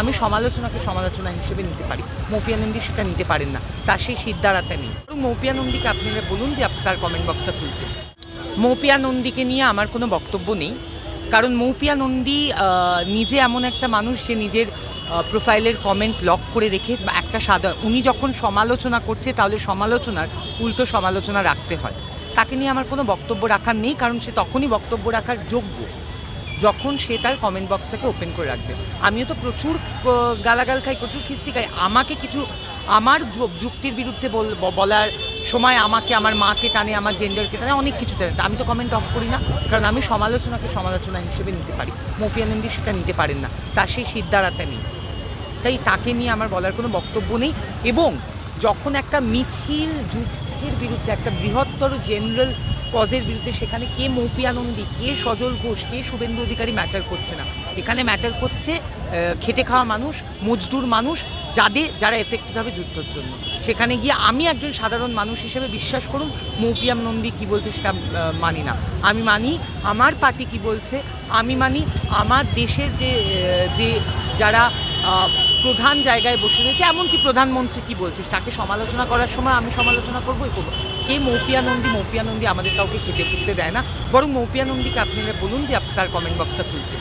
আমি সমালোচনাকে সমালোচনা হিসেবে নিতে পারি, মৌপিয়া নন্দী সেটা নিতে পারেন না, তার সেই সিদ্ধারাটা নেই। এবং মৌপিয়া নন্দীকে আপনারা বলুন যে তার কমেন্ট বক্সটা খুলতে। মৌপিয়া নন্দীকে নিয়ে আমার কোনো বক্তব্য নেই, কারণ মৌপিয়া নন্দী নিজে এমন একটা মানুষ যে নিজের প্রোফাইলের কমেন্ট লক করে রেখে একটা উনি যখন সমালোচনা করছে তাহলে সমালোচনার উল্টো সমালোচনা রাখতে হয়। তাকে নিয়ে আমার কোনো বক্তব্য রাখার নেই, কারণ সে তখনই বক্তব্য রাখার যোগ্য যখন সে তার কমেন্ট বক্সটাকে ওপেন করে রাখবে। আমিও তো প্রচুর গালাগাল খাই, প্রচুর খিস্তি খাই। আমাকে কিছু আমার যুক্তির বিরুদ্ধে বলার সময় আমাকে আমার মাকে টানে, আমার জেন্ডারকে টানে, অনেক কিছু টানে। আমি তো কমেন্ট অফ করি না, কারণ আমি সমালোচনাকে সমালোচনা হিসেবে নিতে পারি, মৌপিয়া নন্দী সেটা নিতে পারেন না, তার সেই সিদ্ধারাটা নেই। তাই তাকে নিয়ে আমার বলার কোনো বক্তব্য নেই। এবং যখন একটা মিছিল যুদ্ধের বিরুদ্ধে, একটা বৃহত্তর জেনারেল কজের বিরুদ্ধে, সেখানে কে মৌপিয়া নন্দী, কে সজল ঘোষ, কে শুভেন্দু অধিকারী ম্যাটার করছে না। এখানে ম্যাটার করছে খেটে খাওয়া মানুষ, মজদুর মানুষ, যারা এফেক্টেড হবে যুদ্ধের জন্য। সেখানে গিয়ে আমি একজন সাধারণ মানুষ হিসেবে, বিশ্বাস করুন, মৌপিয়া নন্দী কী বলছে সেটা মানি না। আমি মানি আমার পার্টি কী বলছে, আমি মানি আমার দেশের যে যারা প্রধান জায়গায় বসে রয়েছে, এমনকি প্রধানমন্ত্রী কী বলছে তাকে সমালোচনা করার সময় আমি সমালোচনা করবোই করবো। কে মৌপিয়া নন্দী আমাদের কাউকে খেতে ফুটতে দেয় না। বরং মৌপিয়া নন্দীকে আপনারা বলুন যে তার কমেন্ট বক্সটা খুলতে।